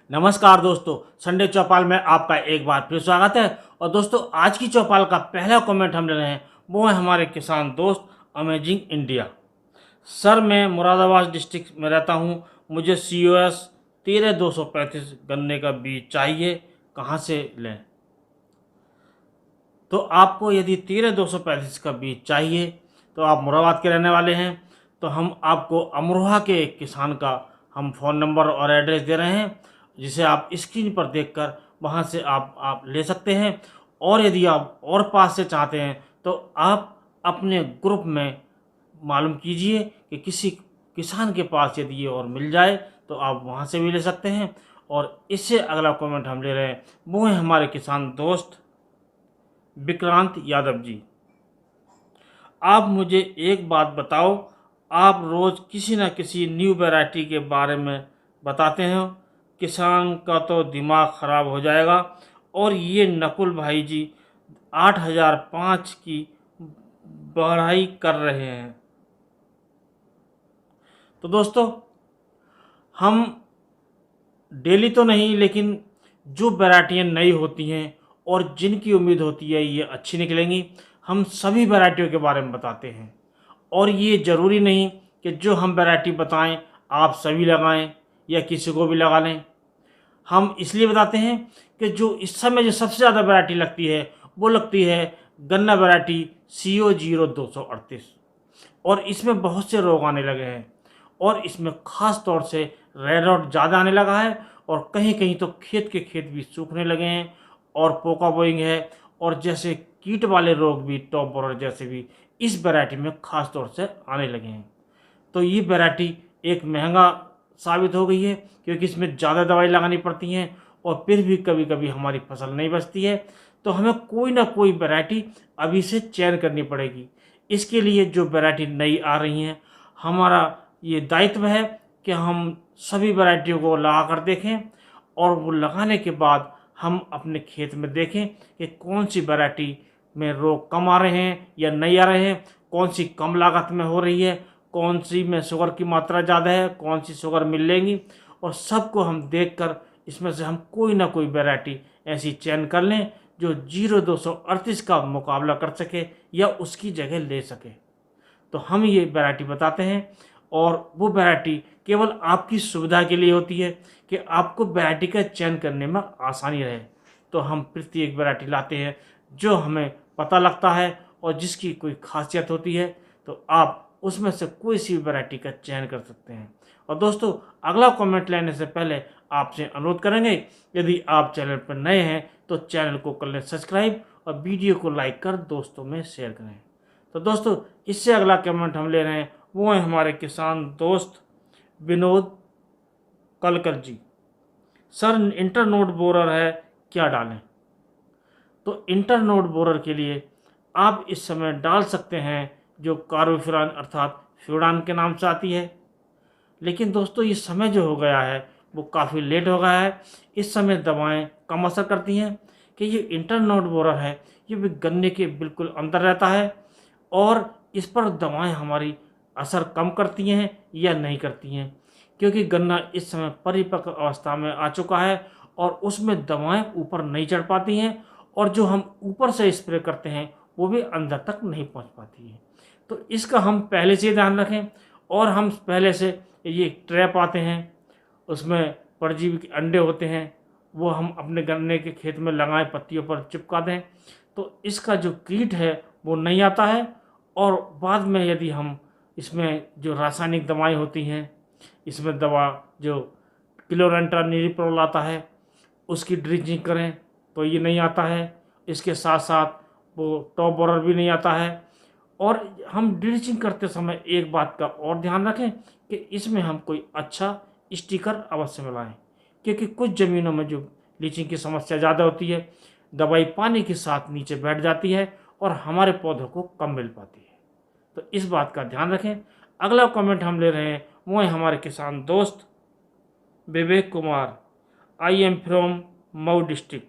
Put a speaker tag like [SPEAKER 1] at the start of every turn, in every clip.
[SPEAKER 1] नमस्कार दोस्तों, संडे चौपाल में आपका एक बार फिर स्वागत है। और दोस्तों, आज की चौपाल का पहला कमेंट हम ले रहे हैं, वो है हमारे किसान दोस्त अमेजिंग इंडिया। सर, मैं मुरादाबाद डिस्ट्रिक्ट में रहता हूँ। मुझे COS 13235 गन्ने का बीज चाहिए, कहाँ से लें? तो आपको यदि 13235 का बीज चाहिए तो आप मुरादाबाद के रहने वाले हैं, तो हम आपको अमरोहा के एक किसान का हम फ़ोन नंबर और एड्रेस दे रहे हैं, जिसे आप स्क्रीन पर देखकर वहां से आप ले सकते हैं। और यदि आप और पास से चाहते हैं तो आप अपने ग्रुप में मालूम कीजिए कि किसी किसान के पास यदि ये और मिल जाए तो आप वहां से भी ले सकते हैं। और इससे अगला कमेंट हम ले रहे हैं, वो है हमारे किसान दोस्त विक्रांत यादव जी। आप मुझे एक बात बताओ, आप रोज़ किसी न किसी न्यू वैरायटी के बारे में बताते हैं, किसान का तो दिमाग ख़राब हो जाएगा। और ये नकुल भाई जी 8005 की बढ़ाई कर रहे हैं। तो दोस्तों, हम डेली तो नहीं, लेकिन जो वैरायटियाँ नई होती हैं और जिनकी उम्मीद होती है ये अच्छी निकलेंगी, हम सभी वैरायटियों के बारे में बताते हैं। और ये ज़रूरी नहीं कि जो हम वैरायटी बताएं आप सभी लगाएं या किसी को भी लगा लें। हम इसलिए बताते हैं कि जो इस समय जो सबसे ज़्यादा वैरायटी लगती है वो लगती है गन्ना वैरायटी CO0238। और इसमें बहुत से रोग आने लगे हैं, और इसमें ख़ास तौर से रेड आउट ज़्यादा आने लगा है। और कहीं कहीं तो खेत के खेत भी सूखने लगे हैं, और पोका बोइंग है, और जैसे कीट वाले रोग भी, टॉप बोरर जैसे भी, इस वैरायटी में ख़ास तौर से आने लगे हैं। तो ये वैरायटी एक महंगा साबित हो गई है, क्योंकि इसमें ज़्यादा दवाई लगानी पड़ती हैं, और फिर भी कभी कभी हमारी फसल नहीं बचती है। तो हमें कोई ना कोई वैरायटी अभी से चयन करनी पड़ेगी। इसके लिए जो वैरायटी नई आ रही हैं, हमारा ये दायित्व है कि हम सभी वैरायटियों को लगा कर देखें, और वो लगाने के बाद हम अपने खेत में देखें कि कौन सी वैरायटी में रोग कम आ रहे हैं या नहीं आ रहे हैं, कौन सी कम लागत में हो रही है, कौन सी में शुगर की मात्रा ज़्यादा है, कौन सी शुगर मिल लेंगी। और सबको हम देखकर इसमें से हम कोई ना कोई वैरायटी ऐसी चयन कर लें जो 0238 का मुकाबला कर सके या उसकी जगह ले सके। तो हम ये वैरायटी बताते हैं, और वो वैरायटी केवल आपकी सुविधा के लिए होती है कि आपको वैरायटी का चयन करने में आसानी रहे। तो हम प्रत्येक वैरायटी लाते हैं जो हमें पता लगता है और जिसकी कोई खासियत होती है, तो आप उसमें से कोई सी वैरायटी का चयन कर सकते हैं। और दोस्तों, अगला कमेंट लेने से पहले आपसे अनुरोध करेंगे, यदि आप चैनल पर नए हैं तो चैनल को कर लें सब्सक्राइब, और वीडियो को लाइक कर दोस्तों में शेयर करें। तो दोस्तों, इससे अगला कमेंट हम ले रहे हैं, वो है हमारे किसान दोस्त विनोद कलकर जी। सर, इंटरनोड बोरर है, क्या डालें? तो इंटरनोड बोरर के लिए आप इस समय डाल सकते हैं जो कार्बोफ्यूरान अर्थात फ्यूरान के नाम से आती है। लेकिन दोस्तों, ये समय जो हो गया है वो काफ़ी लेट हो गया है। इस समय दवाएं कम असर करती हैं, कि ये इंटरनोड बोरर है, ये भी गन्ने के बिल्कुल अंदर रहता है, और इस पर दवाएं हमारी असर कम करती हैं या नहीं करती हैं, क्योंकि गन्ना इस समय परिपक्व अवस्था में आ चुका है, और उसमें दवाएं ऊपर नहीं चढ़ पाती हैं, और जो हम ऊपर से स्प्रे करते हैं वो भी अंदर तक नहीं पहुंच पाती है। तो इसका हम पहले से ध्यान रखें, और हम पहले से ये ट्रैप आते हैं, उसमें परजीवी के अंडे होते हैं, वो हम अपने गन्ने के खेत में लगाएं, पत्तियों पर चिपका दें, तो इसका जो कीट है वो नहीं आता है। और बाद में यदि हम इसमें जो रासायनिक दवाएं होती हैं, इसमें दवा जो क्लोरेंट्रानिलिप्रोल आता है, उसकी ड्रिंचिंग करें तो ये नहीं आता है। इसके साथ साथ वो टॉप बोरर भी नहीं आता है। और हम ड्रिंचिंग करते समय एक बात का और ध्यान रखें कि इसमें हम कोई अच्छा स्टिकर अवश्य मिलाएं, क्योंकि कुछ ज़मीनों में जो लीचिंग की समस्या ज़्यादा होती है, दवाई पानी के साथ नीचे बैठ जाती है और हमारे पौधों को कम मिल पाती है। तो इस बात का ध्यान रखें। अगला कमेंट हम ले रहे हैं, वो है हमारे किसान दोस्त Vivek Kumar. I am from Mau district,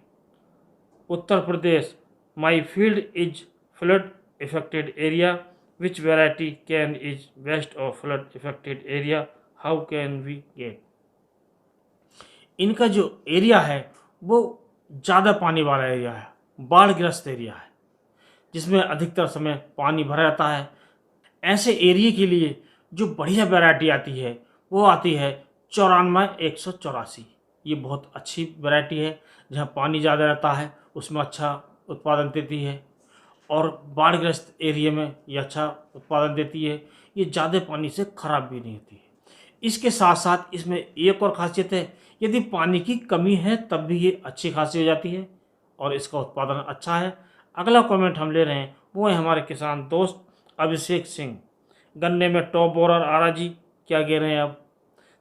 [SPEAKER 1] Uttar Pradesh. My field is flood affected area. Which variety can is best of flood affected area? How can we get? इनका जो एरिया है वो ज़्यादा पानी वाला एरिया है, बाढ़ग्रस्त एरिया है, जिसमें अधिकतर समय पानी भरा रहता है। ऐसे एरिया के लिए जो बढ़िया वैरायटी आती है वो आती है 94-184। ये बहुत अच्छी वैरायटी है, जहाँ पानी ज़्यादा रहता है उसमें अच्छा उत्पादन देती है, और बाढ़ग्रस्त एरिया में ये अच्छा उत्पादन देती है। ये ज़्यादा पानी से ख़राब भी नहीं होती है। इसके साथ साथ इसमें एक और ख़ासियत है, यदि पानी की कमी है तब भी ये अच्छी खासी हो जाती है और इसका उत्पादन अच्छा है। अगला कमेंट हम ले रहे हैं वो है हमारे किसान दोस्त अभिषेक सिंह। गन्ने में टॉप बोरर आ रहा जी, क्या कह रहे हैं अब?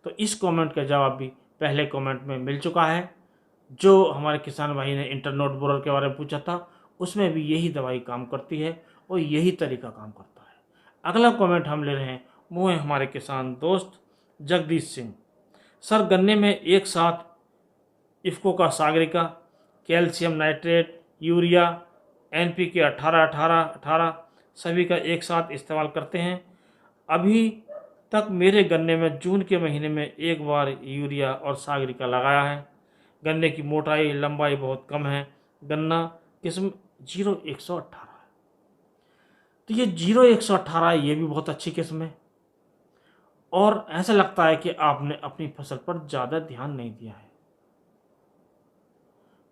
[SPEAKER 1] तो इस कमेंट का जवाब भी पहले कमेंट में मिल चुका है। जो हमारे किसान भाई ने इंटरनोट बोरर के बारे में पूछा था, उसमें भी यही दवाई काम करती है और यही तरीका काम करता है। अगला कमेंट हम ले रहे हैं वो है हमारे किसान दोस्त जगदीश सिंह। सर, गन्ने में एक साथ इफ़को का Sagarika, calcium nitrate, urea, NPK 18-18-18 सभी का एक साथ इस्तेमाल करते हैं। अभी तक मेरे गन्ने में जून के महीने में एक बार यूरिया और सागरिका लगाया है। गन्ने की मोटाई लंबाई बहुत कम है। गन्ना किस्म 0118 है। तो ये 0118 ये भी बहुत अच्छी किस्म है, और ऐसा लगता है कि आपने अपनी फसल पर ज़्यादा ध्यान नहीं दिया है।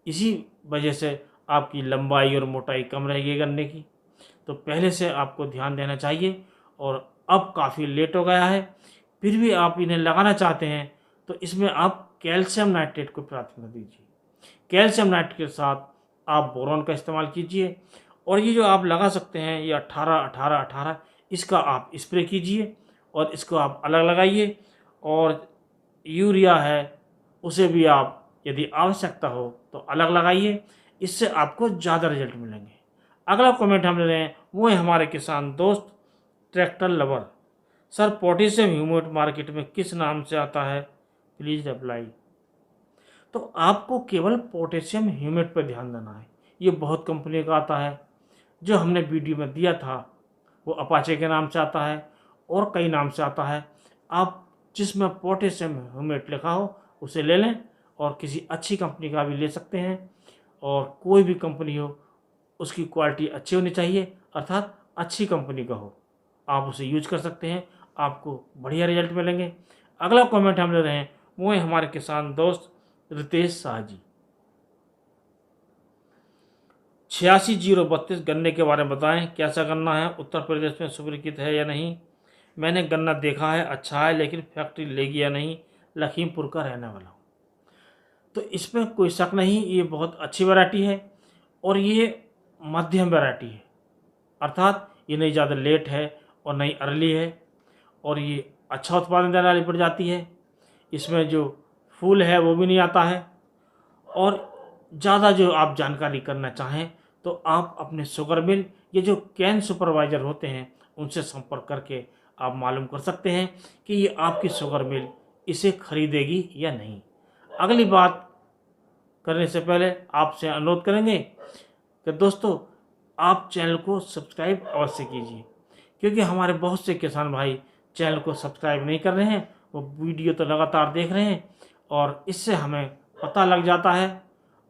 [SPEAKER 1] इसी वजह से आपकी लंबाई और मोटाई कम रहेगी गन्ने की। तो पहले से आपको ध्यान देना चाहिए, और अब काफ़ी लेट हो गया है, फिर भी आप इन्हें लगाना चाहते हैं तो इसमें आप कैल्शियम नाइट्रेट को प्राथमिकता दीजिए। कैल्शियम नाइट्रेट के साथ आप बोरॉन का इस्तेमाल कीजिए, और ये जो आप लगा सकते हैं ये 18-18-18 इसका आप स्प्रे कीजिए, और इसको आप अलग लगाइए। और यूरिया है उसे भी आप यदि आवश्यकता हो तो अलग लगाइए, इससे आपको ज़्यादा रिजल्ट मिलेंगे। अगला कमेंट हम ले रहे हैं वो है हमारे किसान दोस्त tractor lover. Sir, potassium humate market में किस नाम से आता है, प्लीज़ अप्लाई। तो आपको केवल पोटेशियम ह्यूमेट पर ध्यान देना है। ये बहुत कंपनी का आता है, जो हमने वीडियो में दिया था वो अपाचे के नाम से आता है और कई नाम से आता है। आप जिसमें पोटेशियम ह्यूमेट लिखा हो उसे ले लें, और किसी अच्छी कंपनी का भी ले सकते हैं। और कोई भी कंपनी हो उसकी क्वालिटी अच्छी होनी चाहिए, अर्थात अच्छी कंपनी का हो, आप उसे यूज कर सकते हैं, आपको बढ़िया रिजल्ट मिलेंगे। अगला कमेंट हम ले रहे हैं वो है हमारे किसान दोस्त रितेश शाह जी। 86-032 गन्ने के बारे में बताएं, कैसा गन्ना है, उत्तर प्रदेश में स्वीकृत है या नहीं? मैंने गन्ना देखा है, अच्छा है, लेकिन फैक्ट्री लेगी या नहीं? लखीमपुर का रहने वाला हूँ। तो इसमें कोई शक नहीं, ये बहुत अच्छी वैरायटी है, और ये मध्यम वैरायटी है, अर्थात ये नहीं ज़्यादा लेट है और नहीं अर्ली है, और ये अच्छा उत्पादन देने वाली पड़ जाती है। इसमें जो फूल है वो भी नहीं आता है। और ज़्यादा जो आप जानकारी करना चाहें तो आप अपने शुगर मिल, ये जो कैन सुपरवाइज़र होते हैं उनसे संपर्क करके आप मालूम कर सकते हैं कि ये आपकी शुगर मिल इसे खरीदेगी या नहीं। अगली बात करने से पहले आपसे अनुरोध करेंगे कि दोस्तों आप चैनल को सब्सक्राइब अवश्य कीजिए, क्योंकि हमारे बहुत से किसान भाई चैनल को सब्सक्राइब नहीं कर रहे हैं, वो वीडियो तो लगातार देख रहे हैं, और इससे हमें पता लग जाता है।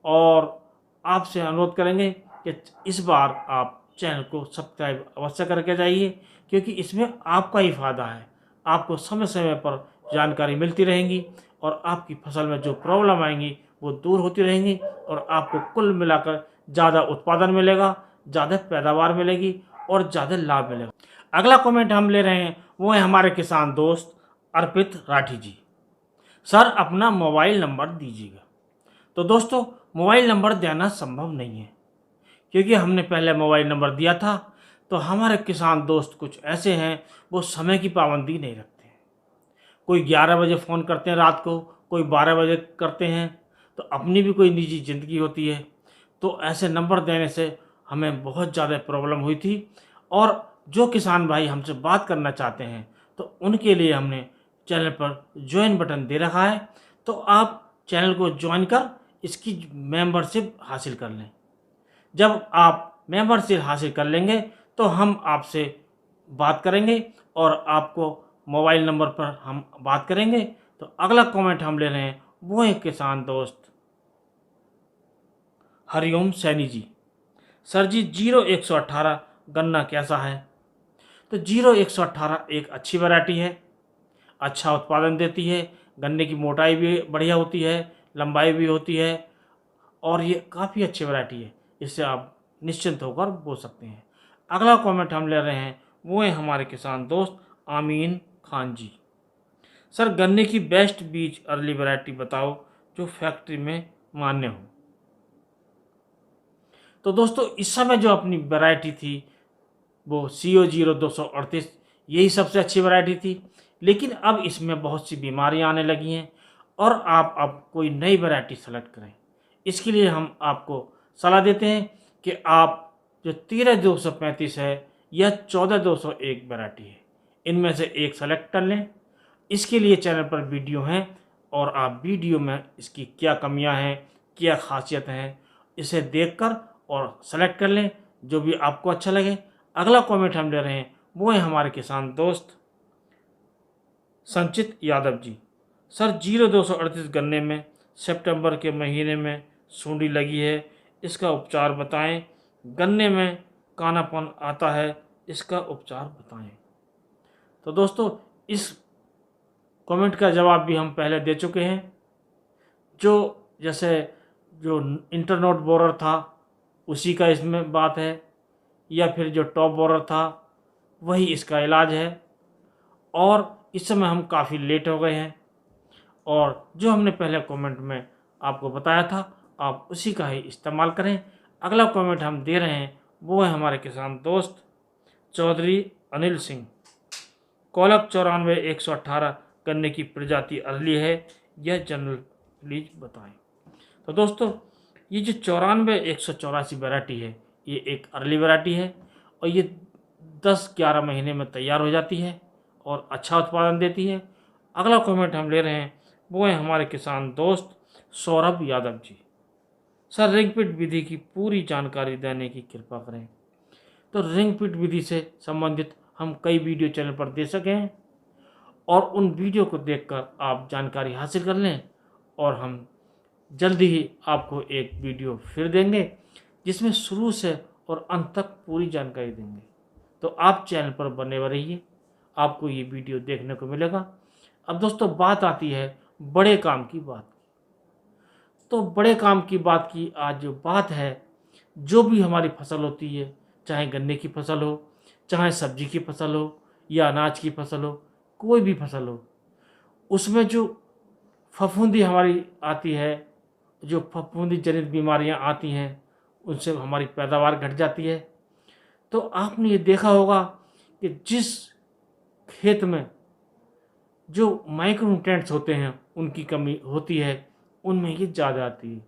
[SPEAKER 1] और आपसे अनुरोध करेंगे कि इस बार आप चैनल को सब्सक्राइब अवश्य करके जाइए, क्योंकि इसमें आपका ही फ़ायदा है। आपको समय समय पर जानकारी मिलती रहेंगी, और आपकी फसल में जो प्रॉब्लम आएंगी वो दूर होती रहेंगी, और आपको कुल मिलाकर ज़्यादा उत्पादन मिलेगा, ज़्यादा पैदावार मिलेगी और ज़्यादा लाभ मिलेगा। अगला कमेंट हम ले रहे हैं वो है हमारे किसान दोस्त अर्पित राठी जी। सर, अपना मोबाइल नंबर दीजिएगा। तो दोस्तों, मोबाइल नंबर देना संभव नहीं है, क्योंकि हमने पहले मोबाइल नंबर दिया था तो हमारे किसान दोस्त कुछ ऐसे हैं, वो समय की पाबंदी नहीं रखते हैं। कोई 11 बजे फ़ोन करते हैं रात को, कोई 12 बजे करते हैं, तो अपनी भी कोई निजी ज़िंदगी होती है। तो ऐसे नंबर देने से हमें बहुत ज़्यादा प्रॉब्लम हुई थी, और जो किसान भाई हमसे बात करना चाहते हैं तो उनके लिए हमने चैनल पर ज्वाइन बटन दे रखा है। तो आप चैनल को ज्वाइन कर इसकी मेंबरशिप हासिल कर लें। जब आप मेंबरशिप हासिल कर लेंगे तो हम आपसे बात करेंगे, और आपको मोबाइल नंबर पर हम बात करेंगे। तो अगला कमेंट हम ले रहे हैं वो हैं किसान दोस्त हरिओम सैनी जी। सर जी 0118 गन्ना कैसा है? तो 0118 एक अच्छी वैरायटी है, अच्छा उत्पादन देती है, गन्ने की मोटाई भी बढ़िया होती है, लंबाई भी होती है और ये काफ़ी अच्छी वैरायटी है। इससे आप निश्चिंत होकर बो सकते हैं। अगला कमेंट हम ले रहे हैं, वो है हमारे किसान दोस्त आमीन खान जी। सर गन्ने की बेस्ट बीज अर्ली वैरायटी बताओ जो फैक्ट्री में मान्य हो। तो दोस्तों इस समय जो अपनी वैरायटी थी वो CO0238 यही सबसे अच्छी वैरायटी थी, लेकिन अब इसमें बहुत सी बीमारियां आने लगी हैं और आप अब कोई नई वैरायटी सेलेक्ट करें। इसके लिए हम आपको सलाह देते हैं कि आप जो 13235 है या 14201 वैरायटी है, इनमें से एक सेलेक्ट कर लें। इसके लिए चैनल पर वीडियो हैं और आप वीडियो में इसकी क्या कमियां हैं, क्या खासियत हैं, इसे देखकर और सेलेक्ट कर लें जो भी आपको अच्छा लगे। अगला कमेंट हम ले रहे हैं, वो है हमारे किसान दोस्त संचित यादव जी। सर 0238 गन्ने में सितंबर के महीने में सूंडी लगी है, इसका उपचार बताएं। गन्ने में कानापन आता है, इसका उपचार बताएं। तो दोस्तों इस कमेंट का जवाब भी हम पहले दे चुके हैं। जो जैसे जो इंटरनोट बोरर था उसी का इसमें बात है, या फिर जो टॉप बोरर था वही इसका इलाज है। और इस समय हम काफ़ी लेट हो गए हैं और जो हमने पहले कमेंट में आपको बताया था आप उसी का ही इस्तेमाल करें। अगला कमेंट हम दे रहे हैं, वो है हमारे किसान दोस्त चौधरी अनिल सिंह। कोलक 94-118 गन्ने की प्रजाति अर्ली है, यह जनरल प्लीज बताएं। तो दोस्तों ये जो 94-184 वैरायटी है ये एक अर्ली वैरायटी है और ये 10-11 महीने में तैयार हो जाती है और अच्छा उत्पादन देती है। अगला कमेंट हम ले रहे हैं, वो है हमारे किसान दोस्त सौरभ यादव जी। सर रिंग पिट विधि की पूरी जानकारी देने की कृपा करें। तो रिंग पिट विधि से संबंधित हम कई वीडियो चैनल पर दे सके हैं और उन वीडियो को देखकर आप जानकारी हासिल कर लें और हम जल्दी ही आपको एक वीडियो फिर देंगे जिसमें शुरू से और अंत तक पूरी जानकारी देंगे। तो आप चैनल पर बने रहिए, आपको ये वीडियो देखने को मिलेगा। अब दोस्तों बात आती है बड़े काम की बात। तो बड़े काम की बात की आज जो बात है, जो भी हमारी फसल होती है, चाहे गन्ने की फसल हो, चाहे सब्जी की फसल हो या अनाज की फसल हो, कोई भी फसल हो, उसमें जो फफूंदी हमारी आती है, जो फफूंदी जनित बीमारियां आती हैं उनसे हमारी पैदावार घट जाती है। तो आपने ये देखा होगा कि जिस खेत में जो माइक्रोन्यूट्रिएंट्स होते हैं उनकी कमी होती है उनमें ये ज़्यादा आती है।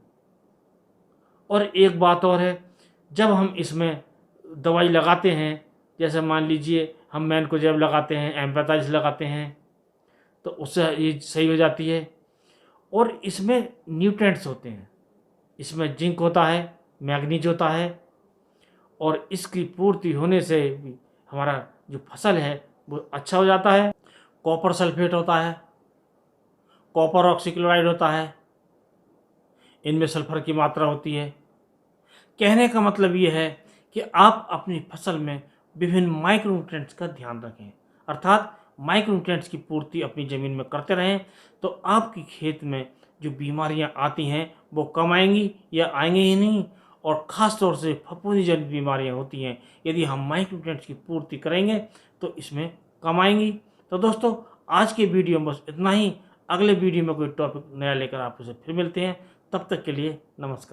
[SPEAKER 1] और एक बात और है, जब हम इसमें दवाई लगाते हैं, जैसे मान लीजिए हम मैनकोजेब लगाते हैं, एम्पैथाइज लगाते हैं, तो उससे ये सही हो जाती है। और इसमें न्यूट्रिएंट्स होते हैं, इसमें जिंक होता है, मैग्नीज होता है और इसकी पूर्ति होने से भी हमारा जो फसल है वो अच्छा हो जाता है। कॉपर सल्फेट होता है, कॉपर ऑक्सीक्लोराइड होता है, इनमें सल्फर की मात्रा होती है। कहने का मतलब ये है कि आप अपनी फसल में विभिन्न माइक्रोन्यूट्रिएंट्स का ध्यान रखें, अर्थात माइक्रोन्यूट्रिएंट्स की पूर्ति अपनी ज़मीन में करते रहें, तो आपकी खेत में जो बीमारियां आती हैं वो कम आएंगी या आएंगी ही नहीं। और ख़ास तौर से फफूंदी जनित बीमारियां होती हैं, यदि हम माइक्रोन्यूट्रिएंट्स की पूर्ति करेंगे तो इसमें कम आएंगी। तो दोस्तों आज के वीडियो में बस इतना ही। अगले वीडियो में कोई टॉपिक नया लेकर आप उसे फिर मिलते हैं, तब तक के लिए नमस्कार।